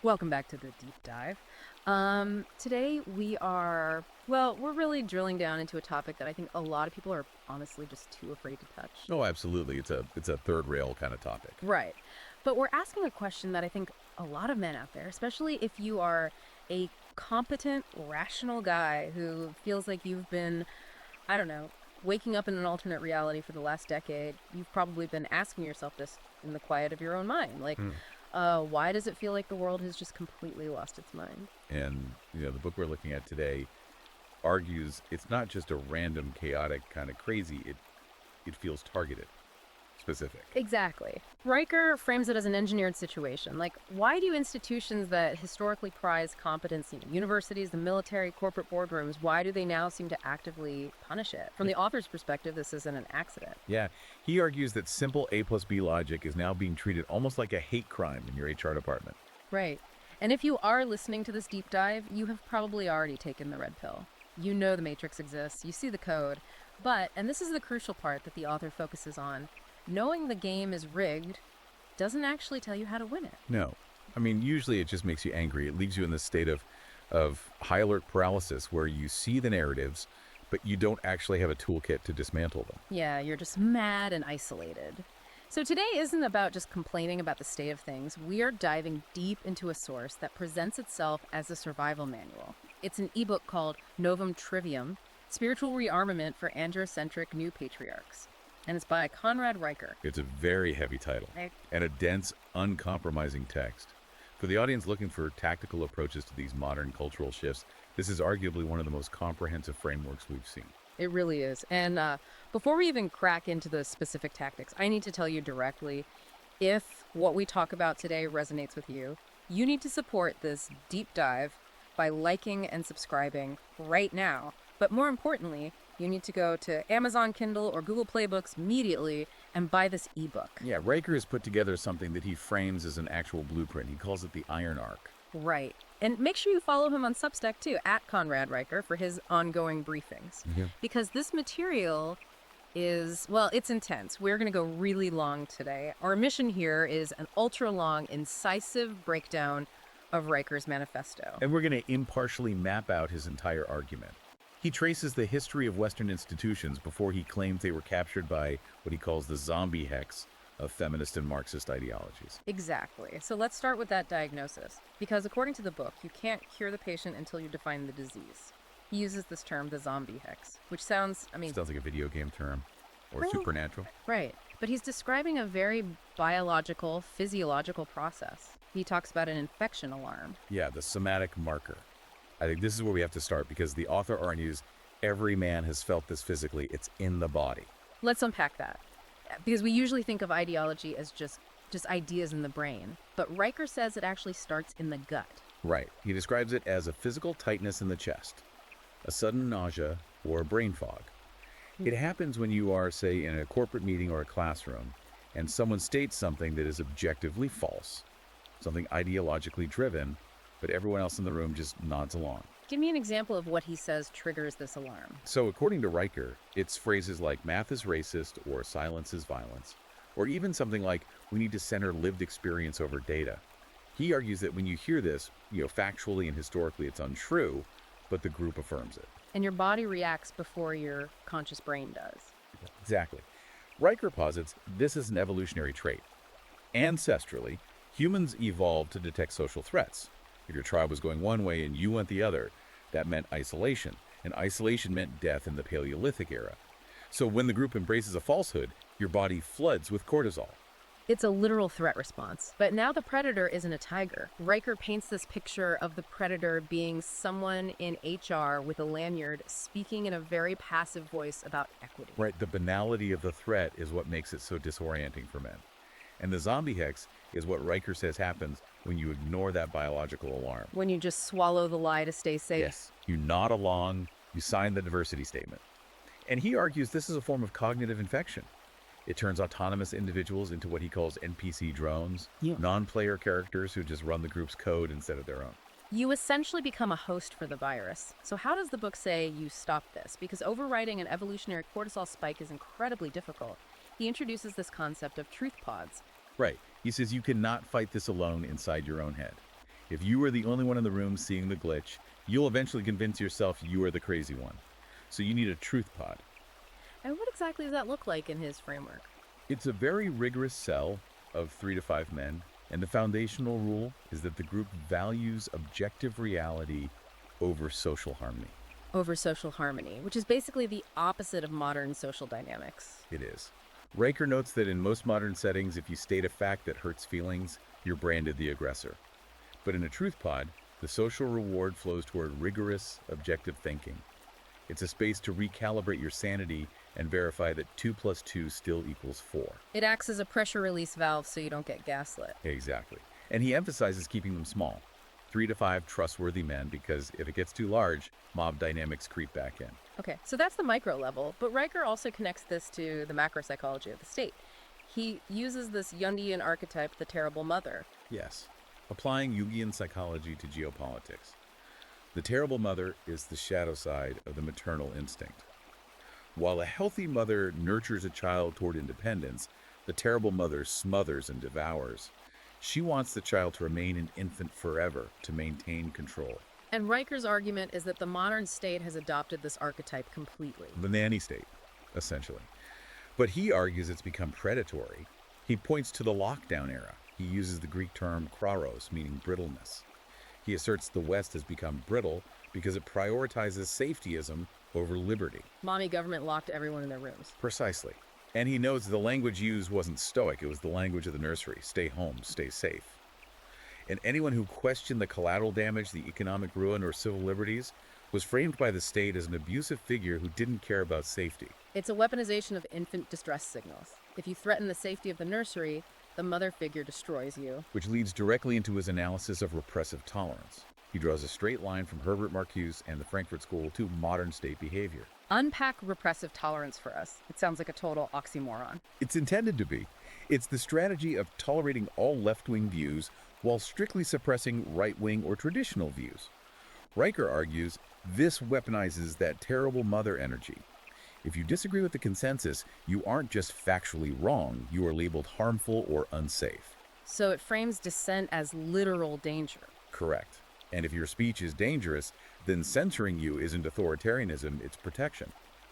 Welcome back to the deep dive. Today we're really drilling down into a topic that I think a lot of people are honestly just too afraid to touch. Oh, absolutely. It's a third rail kind of topic. Right. But we're asking a question that I think a lot of men out there, especially if you are a competent, rational guy who feels like you've been, I don't know, waking up in an alternate reality for the last decade, you've probably been asking yourself this in the quiet of your own mind. Why does it feel like the world has just completely lost its mind? And, the book we're looking at today argues it's not just a random, chaotic kind of crazy. It feels targeted, specific. Exactly. Riker frames it as an engineered situation. Like, why do institutions that historically prize competence, universities, the military, corporate boardrooms, why do they now seem to actively punish it? From the author's perspective, this isn't an accident. Yeah, he argues that simple A plus B logic is now being treated almost like a hate crime in your HR department. Right. And if you are listening to this deep dive, you have probably already taken the red pill. You know the matrix exists, you see the code, but, and this is the crucial part that the author focuses on, knowing the game is rigged doesn't actually tell you how to win it. No. I mean, usually it just makes you angry. It leaves you in this state of high alert paralysis where you see the narratives, but you don't actually have a toolkit to dismantle them. Yeah, you're just mad and isolated. So today isn't about just complaining about the state of things. We are diving deep into a source that presents itself as a survival manual. It's an ebook called Novum Trivium, Spiritual Rearmament for Androcentric New Patriarchs. And it's by Conrad Riker. It's a very heavy title and a dense, uncompromising text. For the audience looking for tactical approaches to these modern cultural shifts, this is arguably one of the most comprehensive frameworks we've seen. It really is. And before we even crack into the specific tactics, I need to tell you directly, if what we talk about today resonates with you, you need to support this deep dive by liking and subscribing right now. But more importantly, you need to go to Amazon Kindle or Google Play Books immediately and buy this ebook. Yeah, Riker has put together something that he frames as an actual blueprint. He calls it the Iron Arc. Right. And make sure you follow him on Substack too, at Conrad Riker, for his ongoing briefings. Yeah. Because this material is, well, it's intense. We're going to go really long today. Our mission here is an ultra-long, incisive breakdown of Riker's manifesto. And we're going to impartially map out his entire argument. He traces the history of Western institutions before he claims they were captured by what he calls the zombie hex of feminist and Marxist ideologies. Exactly. So let's start with that diagnosis. Because according to the book, you can't cure the patient until you define the disease. He uses this term, the zombie hex, which sounds like a video game term or Well, supernatural. Right. But he's describing a very biological, physiological process. He talks about an infection alarm. Yeah, the somatic marker. I think this is where we have to start because the author argues every man has felt this physically. It's in the body. Let's unpack that. Because we usually think of ideology as just ideas in the brain. But Riker says it actually starts in the gut. Right. He describes it as a physical tightness in the chest, a sudden nausea, or a brain fog. It happens when you are, say, in a corporate meeting or a classroom, and someone states something that is objectively false, something ideologically driven, but everyone else in the room just nods along. Give me an example of what he says triggers this alarm. So according to Riker, it's phrases like math is racist or silence is violence, or even something like we need to center lived experience over data. He argues that when you hear this, factually and historically it's untrue, but the group affirms it. And your body reacts before your conscious brain does. Exactly. Riker posits this is an evolutionary trait. Ancestrally, humans evolved to detect social threats. If your tribe was going one way and you went the other, that meant isolation, and isolation meant death in the Paleolithic era. So when the group embraces a falsehood, your body floods with cortisol. It's a literal threat response. But now the predator isn't a tiger. Riker paints this picture of the predator being someone in HR with a lanyard speaking in a very passive voice about equity. Right, the banality of the threat is what makes it so disorienting for men. And the zombie hex is what Riker says happens when you ignore that biological alarm. When you just swallow the lie to stay safe. Yes, you nod along, you sign the diversity statement. And he argues this is a form of cognitive infection. It turns autonomous individuals into what he calls NPC drones, non-player characters who just run the group's code instead of their own. You essentially become a host for the virus. So how does the book say you stop this? Because overriding an evolutionary cortisol spike is incredibly difficult. He introduces this concept of truth pods. Right. He says you cannot fight this alone inside your own head. If you are the only one in the room seeing the glitch, you'll eventually convince yourself you are the crazy one. So you need a truth pod. And what exactly does that look like in his framework? It's a very rigorous cell of 3 to 5 men, and the foundational rule is that the group values objective reality over social harmony. Over social harmony, which is basically the opposite of modern social dynamics. It is. Riker notes that in most modern settings, if you state a fact that hurts feelings, you're branded the aggressor. But in a truth pod, the social reward flows toward rigorous, objective thinking. It's a space to recalibrate your sanity and verify that 2 plus 2 still equals 4. It acts as a pressure release valve so you don't get gaslit. Exactly. And he emphasizes keeping them small. 3 to 5 trustworthy men, because if it gets too large, mob dynamics creep back in. Okay, so that's the micro level, but Riker also connects this to the macro psychology of the state. He uses this Jungian archetype, the terrible mother. Yes, applying Jungian psychology to geopolitics. The terrible mother is the shadow side of the maternal instinct. While a healthy mother nurtures a child toward independence, the terrible mother smothers and devours. She wants the child to remain an infant forever, to maintain control. And Riker's argument is that the modern state has adopted this archetype completely. The nanny state, essentially. But he argues it's become predatory. He points to the lockdown era. He uses the Greek term kraros, meaning brittleness. He asserts the West has become brittle because it prioritizes safetyism over liberty. Mommy government locked everyone in their rooms. Precisely. And he knows the language used wasn't stoic, it was the language of the nursery. Stay home, stay safe. And anyone who questioned the collateral damage, the economic ruin, or civil liberties was framed by the state as an abusive figure who didn't care about safety. It's a weaponization of infant distress signals. If you threaten the safety of the nursery, the mother figure destroys you. Which leads directly into his analysis of repressive tolerance. He draws a straight line from Herbert Marcuse and the Frankfurt School to modern state behavior. Unpack repressive tolerance for us. It sounds like a total oxymoron. It's intended to be. It's the strategy of tolerating all left-wing views while strictly suppressing right-wing or traditional views. Riker argues this weaponizes that terrible mother energy. If you disagree with the consensus, you aren't just factually wrong, you are labeled harmful or unsafe. So it frames dissent as literal danger. Correct. And if your speech is dangerous, then censoring you isn't authoritarianism, it's protection.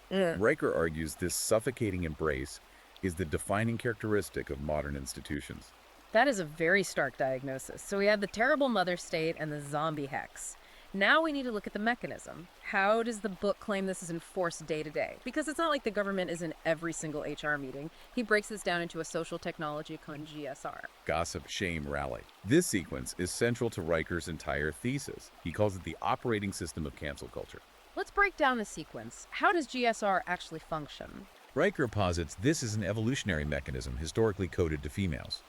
Riker argues this suffocating embrace is the defining characteristic of modern institutions. That is a very stark diagnosis. So we had the terrible mother state and the zombie hex. Now we need to look at the mechanism. How does the book claim this is enforced day to day? Because it's not like the government is in every single HR meeting. He breaks this down into a social technology called GSR. Gossip, shame, rally. This sequence is central to Riker's entire thesis. He calls it the operating system of cancel culture. Let's break down the sequence. How does GSR actually function? Riker posits this is an evolutionary mechanism historically coded to females.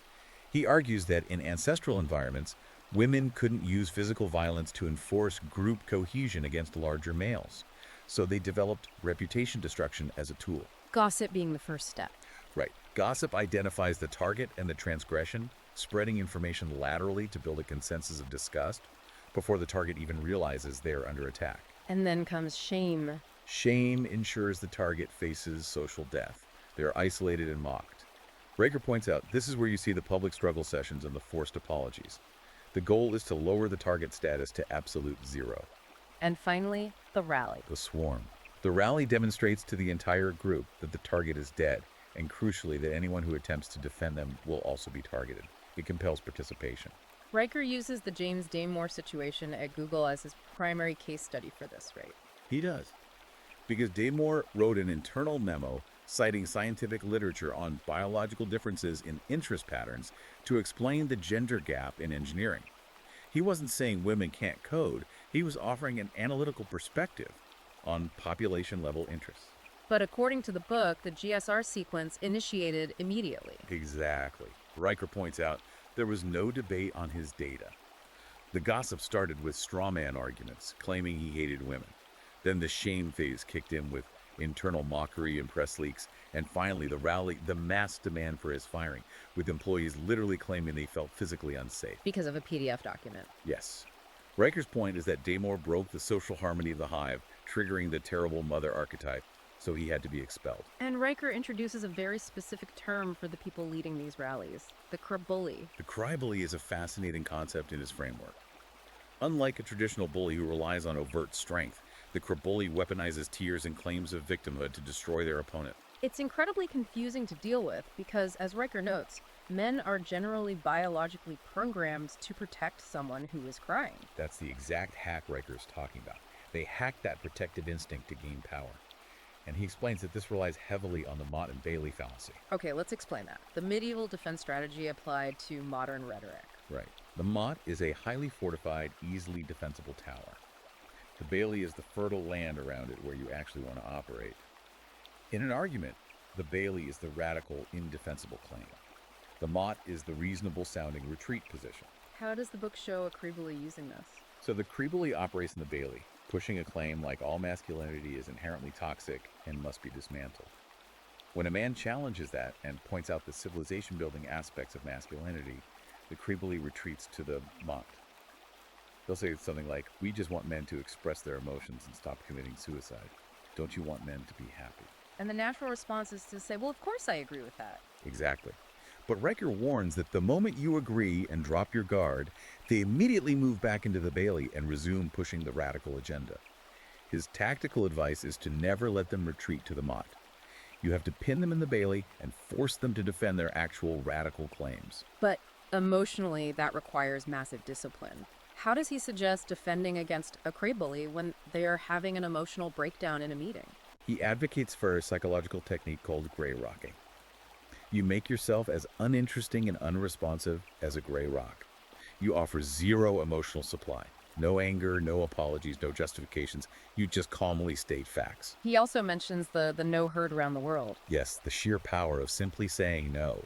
He argues that in ancestral environments, women couldn't use physical violence to enforce group cohesion against larger males, so they developed reputation destruction as a tool. Gossip being the first step. Right. Gossip identifies the target and the transgression, spreading information laterally to build a consensus of disgust before the target even realizes they are under attack. And then comes shame. Shame ensures the target faces social death. They are isolated and mocked. Riker points out this is where you see the public struggle sessions and the forced apologies. The goal is to lower the target status to absolute zero. And finally, the rally. The swarm. The rally demonstrates to the entire group that the target is dead, and crucially that anyone who attempts to defend them will also be targeted. It compels participation. Riker uses the James Damore situation at Google as his primary case study for this, right? He does. Because Damore wrote an internal memo citing scientific literature on biological differences in interest patterns to explain the gender gap in engineering. He wasn't saying women can't code, he was offering an analytical perspective on population-level interests. But according to the book, the GSR sequence initiated immediately. Exactly. Riker points out there was no debate on his data. The gossip started with straw man arguments, claiming he hated women. Then the shame phase kicked in with internal mockery and press leaks, and finally the rally, the mass demand for his firing, with employees literally claiming they felt physically unsafe. Because of a PDF document. Yes. Riker's point is that Damore broke the social harmony of the hive, triggering the terrible mother archetype, so he had to be expelled. And Riker introduces a very specific term for the people leading these rallies, the crybully. The crybully is a fascinating concept in his framework. Unlike a traditional bully who relies on overt strength, the crybully weaponizes tears and claims of victimhood to destroy their opponent. It's incredibly confusing to deal with because, as Riker notes, men are generally biologically programmed to protect someone who is crying. That's the exact hack Riker's talking about. They hack that protective instinct to gain power. And he explains that this relies heavily on the Mott and Bailey fallacy. Okay, let's explain that. The medieval defense strategy applied to modern rhetoric. Right. The Mott is a highly fortified, easily defensible tower. The Bailey is the fertile land around it where you actually want to operate. In an argument, the Bailey is the radical, indefensible claim. The Mott is the reasonable-sounding retreat position. How does the book show a crybully using this? So the crybully operates in the Bailey, pushing a claim like all masculinity is inherently toxic and must be dismantled. When a man challenges that and points out the civilization-building aspects of masculinity, the crybully retreats to the Mott. They'll say something like, "We just want men to express their emotions and stop committing suicide. Don't you want men to be happy?" And the natural response is to say, well, of course I agree with that. Exactly. But Riker warns that the moment you agree and drop your guard, they immediately move back into the Bailey and resume pushing the radical agenda. His tactical advice is to never let them retreat to the Mott. You have to pin them in the Bailey and force them to defend their actual radical claims. But emotionally, that requires massive discipline. How does he suggest defending against a crybully when they are having an emotional breakdown in a meeting? He advocates for a psychological technique called gray rocking. You make yourself as uninteresting and unresponsive as a gray rock. You offer zero emotional supply. No anger, no apologies, no justifications. You just calmly state facts. He also mentions the no herd around the world. Yes, the sheer power of simply saying no.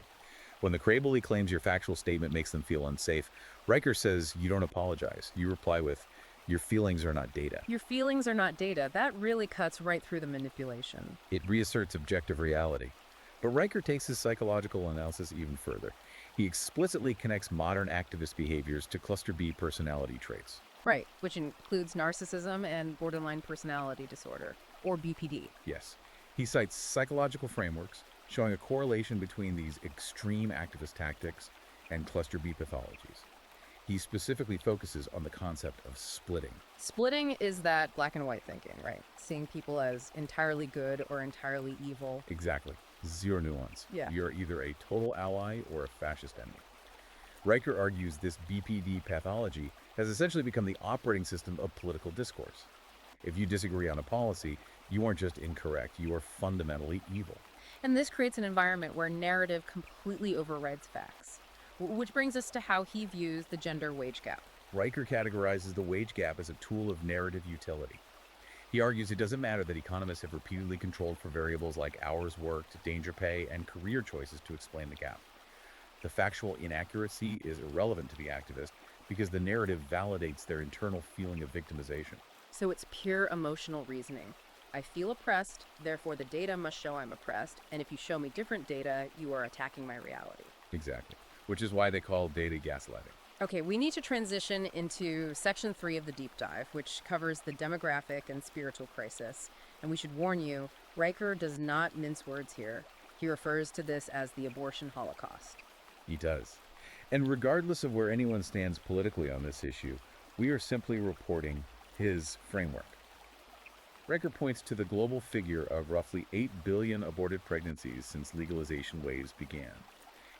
When the crybully claims your factual statement makes them feel unsafe, Riker says you don't apologize. You reply with, "Your feelings are not data." Your feelings are not data. That really cuts right through the manipulation. It reasserts objective reality. But Riker takes his psychological analysis even further. He explicitly connects modern activist behaviors to cluster B personality traits. Right, which includes narcissism and borderline personality disorder, or BPD. Yes. He cites psychological frameworks showing a correlation between these extreme activist tactics and cluster B pathologies. He specifically focuses on the concept of splitting. Splitting is that black and white thinking, right? Seeing people as entirely good or entirely evil. Exactly. Zero nuance. Yeah. You're either a total ally or a fascist enemy. Riker argues this BPD pathology has essentially become the operating system of political discourse. If you disagree on a policy, you aren't just incorrect, you are fundamentally evil. And this creates an environment where narrative completely overrides facts. Which brings us to how he views the gender wage gap. Riker categorizes the wage gap as a tool of narrative utility. He argues it doesn't matter that economists have repeatedly controlled for variables like hours worked, danger pay, and career choices to explain the gap. The factual inaccuracy is irrelevant to the activist because the narrative validates their internal feeling of victimization. So it's pure emotional reasoning. I feel oppressed, therefore the data must show I'm oppressed, and if you show me different data, you are attacking my reality. Exactly. Which is why they call data gaslighting. Okay, we need to transition into section 3 of the deep dive, which covers the demographic and spiritual crisis. And we should warn you, Riker does not mince words here. He refers to this as the abortion holocaust. He does. And regardless of where anyone stands politically on this issue, we are simply reporting his framework. Riker points to the global figure of roughly 8 billion aborted pregnancies since legalization waves began.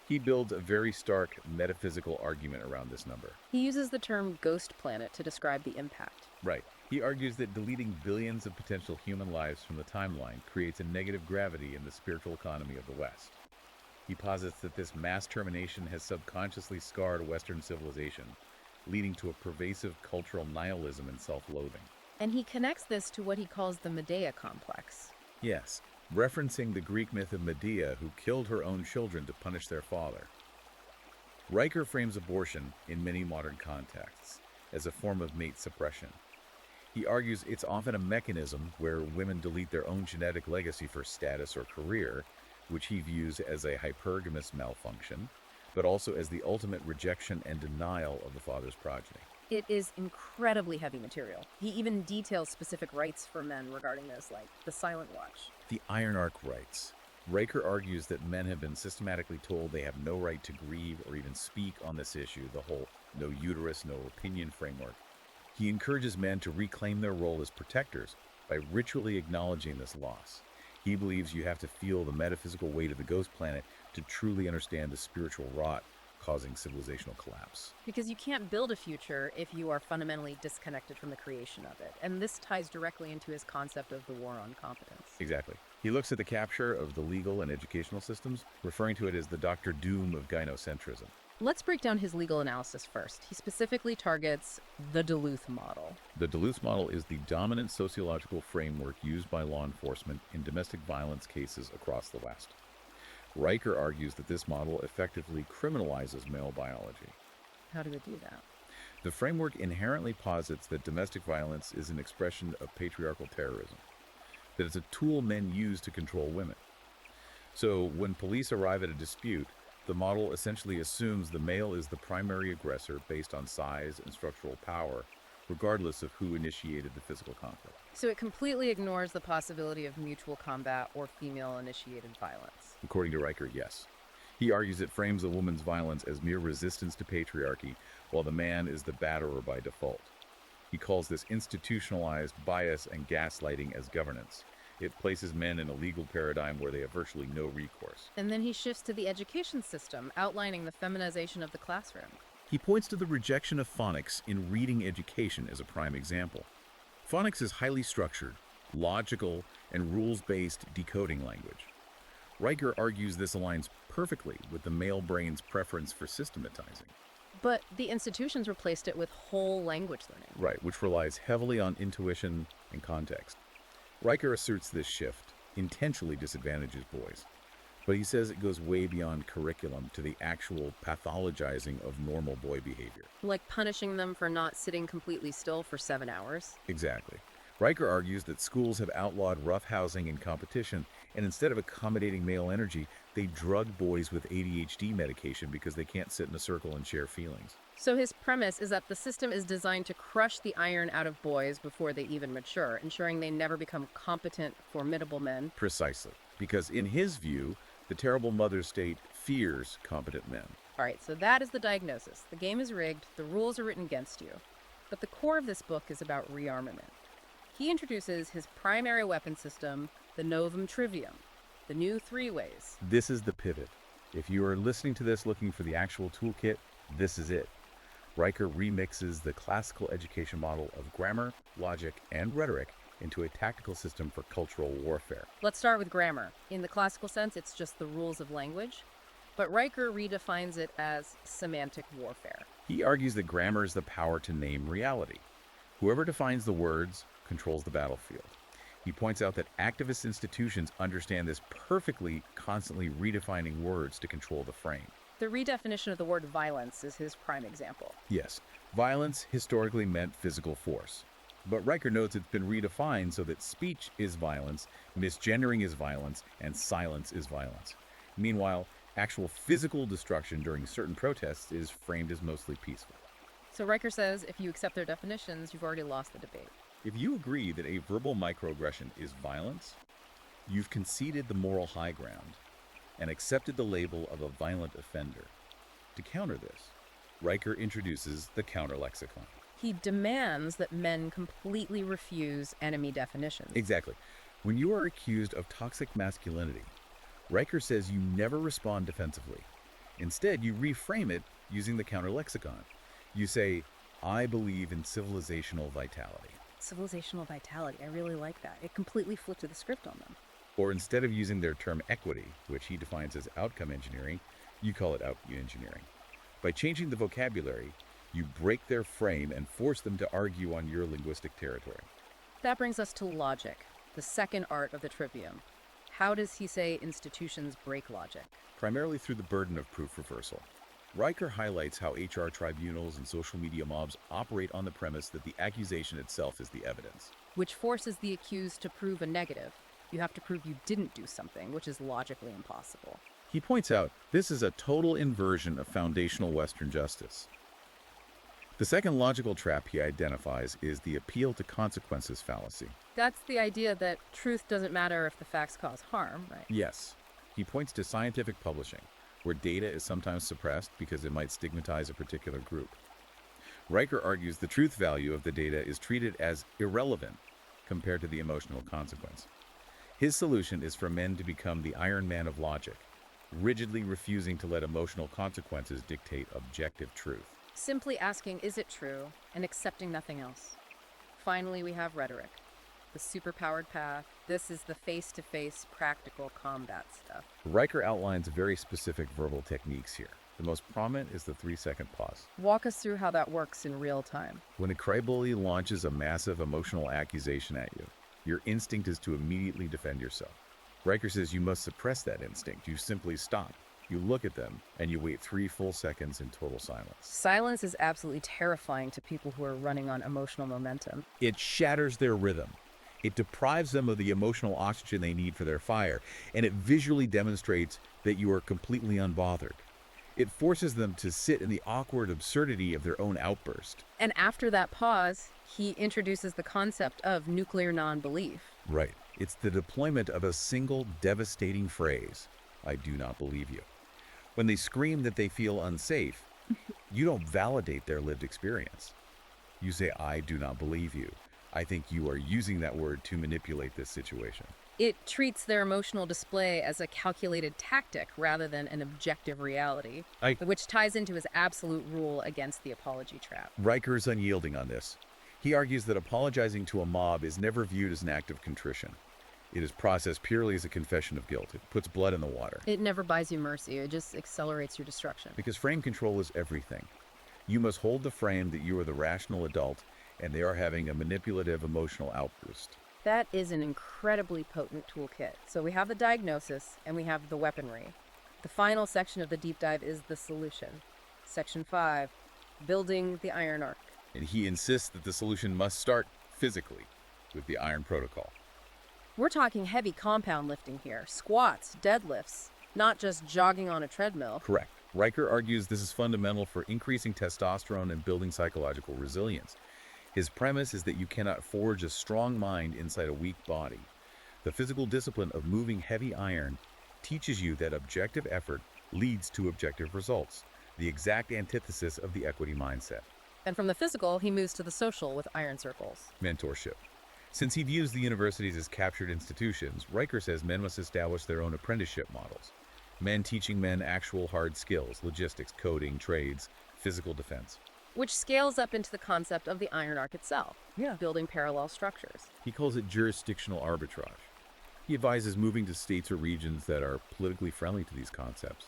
He builds a very stark metaphysical argument around this number. He uses the term ghost planet to describe the impact. Right. He argues that deleting billions of potential human lives from the timeline creates a negative gravity in the spiritual economy of the West. He posits that this mass termination has subconsciously scarred Western civilization, leading to a pervasive cultural nihilism and self-loathing. And he connects this to what he calls the Medea complex. Yes, referencing the Greek myth of Medea, who killed her own children to punish their father. Riker frames abortion, in many modern contexts, as a form of mate suppression. He argues it's often a mechanism where women delete their own genetic legacy for status or career, which he views as a hypergamous malfunction, but also as the ultimate rejection and denial of the father's progeny. It is incredibly heavy material. He even details specific rights for men regarding this, like the silent watch. The Iron Arc rights. Riker argues that men have been systematically told they have no right to grieve or even speak on this issue, the whole no uterus, no opinion framework. He encourages men to reclaim their role as protectors by ritually acknowledging this loss. He believes you have to feel the metaphysical weight of the ghost planet to truly understand the spiritual rot causing civilizational collapse. Because you can't build a future if you are fundamentally disconnected from the creation of it. And this ties directly into his concept of the war on competence. Exactly. He looks at the capture of the legal and educational systems, referring to it as the Dr. Doom of gynocentrism. Let's break down his legal analysis first. He specifically targets the Duluth model. The Duluth model is the dominant sociological framework used by law enforcement in domestic violence cases across the West. Riker argues that this model effectively criminalizes male biology. How do they do that? The framework inherently posits that domestic violence is an expression of patriarchal terrorism, that it's a tool men use to control women. So when police arrive at a dispute, the model essentially assumes the male is the primary aggressor based on size and structural power, regardless of who initiated the physical conflict. So it completely ignores the possibility of mutual combat or female-initiated violence. According to Riker, yes. He argues it frames a woman's violence as mere resistance to patriarchy, while the man is the batterer by default. He calls this institutionalized bias and gaslighting as governance. It places men in a legal paradigm where they have virtually no recourse. And then he shifts to the education system, outlining the feminization of the classroom. He points to the rejection of phonics in reading education as a prime example. Phonics is highly structured, logical, and rules-based decoding language. Riker argues this aligns perfectly with the male brain's preference for systematizing. But the institutions replaced it with whole language learning. Right, which relies heavily on intuition and context. Riker asserts this shift intentionally disadvantages boys, but he says it goes way beyond curriculum to the actual pathologizing of normal boy behavior. Like punishing them for not sitting completely still for 7 hours. Exactly. Riker argues that schools have outlawed roughhousing and competition, and instead of accommodating male energy, they drug boys with ADHD medication because they can't sit in a circle and share feelings. So his premise is that the system is designed to crush the iron out of boys before they even mature, ensuring they never become competent, formidable men. Precisely. Because in his view, the terrible mother state fears competent men. All right, so that is the diagnosis. The game is rigged, the rules are written against you. But the core of this book is about rearmament. He introduces his primary weapon system, the Novum Trivium, the new 3 ways. This is the pivot. If you are listening to this looking for the actual toolkit, this is it. Riker remixes the classical education model of grammar, logic, and rhetoric into a tactical system for cultural warfare. Let's start with grammar. In the classical sense, it's just the rules of language, but Riker redefines it as semantic warfare. He argues that grammar is the power to name reality. Whoever defines the words controls the battlefield. He points out that activist institutions understand this perfectly, constantly redefining words to control the frame. The redefinition of the word violence is his prime example. Yes, violence historically meant physical force. But Riker notes it's been redefined so that speech is violence, misgendering is violence, and silence is violence. Meanwhile, actual physical destruction during certain protests is framed as mostly peaceful. So Riker says if you accept their definitions, you've already lost the debate. If you agree that a verbal microaggression is violence, you've conceded the moral high ground and accepted the label of a violent offender. To counter this, Riker introduces the counter-lexicon. He demands that men completely refuse enemy definitions. Exactly. When you are accused of toxic masculinity, Riker says you never respond defensively. Instead, you reframe it using the counter-lexicon. You say, I believe in civilizational vitality. Civilizational vitality, I really like that. It completely flipped the script on them. Or instead of using their term equity, which he defines as outcome engineering, you call it outcome engineering. By changing the vocabulary, you break their frame and force them to argue on your linguistic territory. That brings us to logic, the second art of the trivium. How does he say institutions break logic? Primarily through the burden of proof reversal. Riker highlights how HR tribunals and social media mobs operate on the premise that the accusation itself is the evidence. Which forces the accused to prove a negative. You have to prove you didn't do something, which is logically impossible. He points out this is a total inversion of foundational Western justice. The second logical trap he identifies is the appeal to consequences fallacy. That's the idea that truth doesn't matter if the facts cause harm, right? Yes. He points to scientific publishing, where data is sometimes suppressed because it might stigmatize a particular group. Riker argues the truth value of the data is treated as irrelevant compared to the emotional consequence. His solution is for men to become the Iron Man of logic, rigidly refusing to let emotional consequences dictate objective truth. Simply asking, is it true, and accepting nothing else. Finally, we have rhetoric, the superpowered path. This is the face-to-face practical combat stuff. Riker outlines very specific verbal techniques here. The most prominent is the 3-second pause. Walk us through how that works in real time. When a crybully launches a massive emotional accusation at you, your instinct is to immediately defend yourself. Riker says you must suppress that instinct. You simply stop. You look at them, and you wait 3 full seconds in total silence. Silence is absolutely terrifying to people who are running on emotional momentum. It shatters their rhythm. It deprives them of the emotional oxygen they need for their fire, and it visually demonstrates that you are completely unbothered. It forces them to sit in the awkward absurdity of their own outburst. And after that pause, he introduces the concept of nuclear non-belief. Right. It's the deployment of a single devastating phrase, "I do not believe you." When they scream that they feel unsafe, you don't validate their lived experience. You say, "I do not believe you. I think you are using that word to manipulate this situation." It treats their emotional display as a calculated tactic rather than an objective reality, which ties into his absolute rule against the apology trap. Riker is unyielding on this. He argues that apologizing to a mob is never viewed as an act of contrition. It is processed purely as a confession of guilt. It puts blood in the water. It never buys you mercy. It just accelerates your destruction. Because frame control is everything. You must hold the frame that you are the rational adult and they are having a manipulative emotional outburst. That is an incredibly potent toolkit. So we have the diagnosis and we have the weaponry. The final section of the deep dive is the solution. Section 5, building the iron arc. And he insists that the solution must start physically with the iron protocol. We're talking heavy compound lifting here. Squats, deadlifts, not just jogging on a treadmill. Correct. Riker argues this is fundamental for increasing testosterone and building psychological resilience. His premise is that you cannot forge a strong mind inside a weak body. The physical discipline of moving heavy iron teaches you that objective effort leads to objective results, the exact antithesis of the equity mindset. And from the physical, he moves to the social with iron circles. Mentorship. Since he views the universities as captured institutions, Riker says men must establish their own apprenticeship models. Men teaching men actual hard skills, logistics, coding, trades, physical defense. Which scales up into the concept of the iron arc itself, building parallel structures. He calls it jurisdictional arbitrage. He advises moving to states or regions that are politically friendly to these concepts.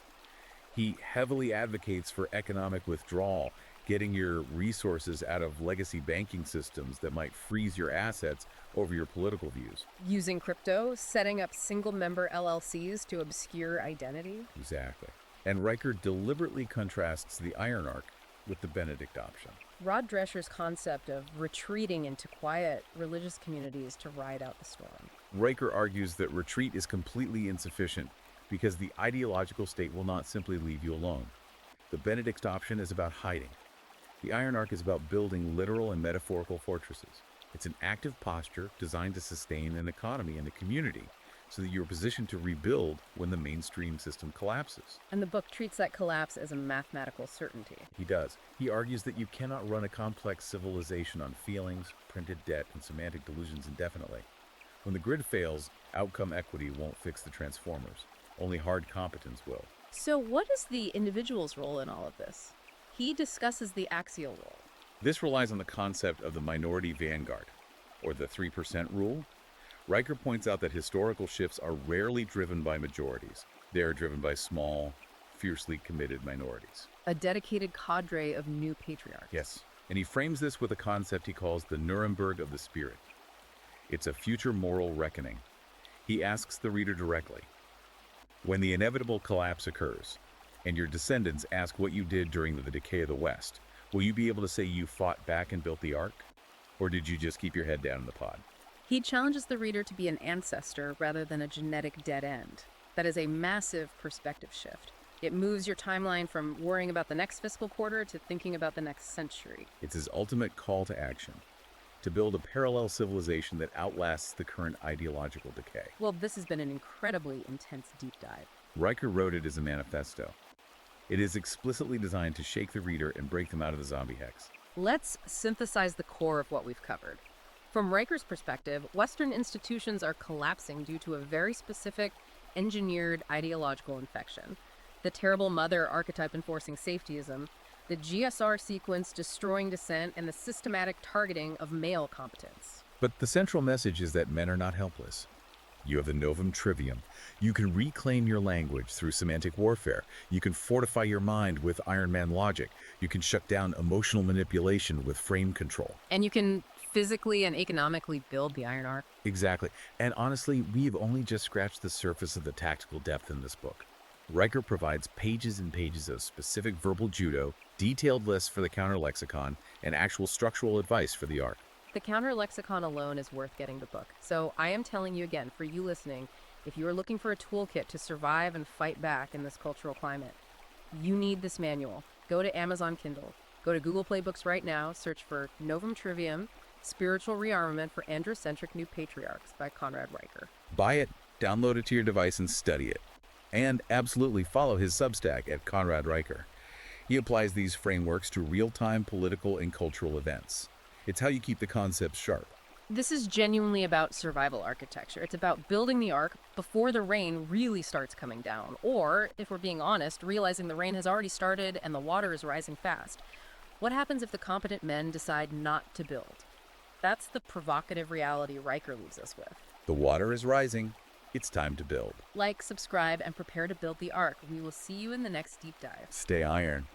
He heavily advocates for economic withdrawal, getting your resources out of legacy banking systems that might freeze your assets over your political views. Using crypto, setting up single-member LLCs to obscure identity. Exactly. And Riker deliberately contrasts the iron arc with the Benedict option. Rod Drescher's concept of retreating into quiet religious communities to ride out the storm. Riker argues that retreat is completely insufficient because the ideological state will not simply leave you alone. The Benedict option is about hiding. The iron arc is about building literal and metaphorical fortresses. It's an active posture designed to sustain an economy and a community so that you're positioned to rebuild when the mainstream system collapses. And the book treats that collapse as a mathematical certainty. He does. He argues that you cannot run a complex civilization on feelings, printed debt, and semantic delusions indefinitely. When the grid fails, outcome equity won't fix the transformers. Only hard competence will. So what is the individual's role in all of this? He discusses the axial role. This relies on the concept of the minority vanguard, or the 3% rule. Riker points out that historical shifts are rarely driven by majorities. They are driven by small, fiercely committed minorities. A dedicated cadre of new patriarchs. Yes, and he frames this with a concept he calls the Nuremberg of the spirit. It's a future moral reckoning. He asks the reader directly, when the inevitable collapse occurs, and your descendants ask what you did during the decay of the West, will you be able to say you fought back and built the Ark? Or did you just keep your head down in the pod? He challenges the reader to be an ancestor rather than a genetic dead end. That is a massive perspective shift. It moves your timeline from worrying about the next fiscal quarter to thinking about the next century. It's his ultimate call to action, to build a parallel civilization that outlasts the current ideological decay. Well, this has been an incredibly intense deep dive. Riker wrote it as a manifesto. It is explicitly designed to shake the reader and break them out of the zombie hex. Let's synthesize the core of what we've covered. From Riker's perspective, Western institutions are collapsing due to a very specific, engineered ideological infection. The terrible mother archetype enforcing safetyism, the GSR sequence destroying dissent, and the systematic targeting of male competence. But the central message is that men are not helpless. You have the Novum Trivium. You can reclaim your language through semantic warfare. You can fortify your mind with Iron Man logic. You can shut down emotional manipulation with frame control. And you can physically and economically build the Iron Arc. Exactly. And honestly, we've only just scratched the surface of the tactical depth in this book. Riker provides pages and pages of specific verbal judo, detailed lists for the counter lexicon, and actual structural advice for the arc. The counter lexicon alone is worth getting the book. So I am telling you again, for you listening, if you are looking for a toolkit to survive and fight back in this cultural climate, you need this manual. Go to Amazon Kindle. Go to Google Play Books right now, search for Novum Trivium, Spiritual Rearmament for Androcentric New Patriarchs by Conrad Riker. Buy it, download it to your device, and study it. And absolutely follow his Substack at Conrad Riker. He applies these frameworks to real-time political and cultural events. It's how you keep the concepts sharp. This is genuinely about survival architecture. It's about building the ark before the rain really starts coming down. Or, if we're being honest, realizing the rain has already started and the water is rising fast. What happens if the competent men decide not to build? That's the provocative reality Riker leaves us with. The water is rising. It's time to build. Like, subscribe, and prepare to build the ark. We will see you in the next deep dive. Stay iron.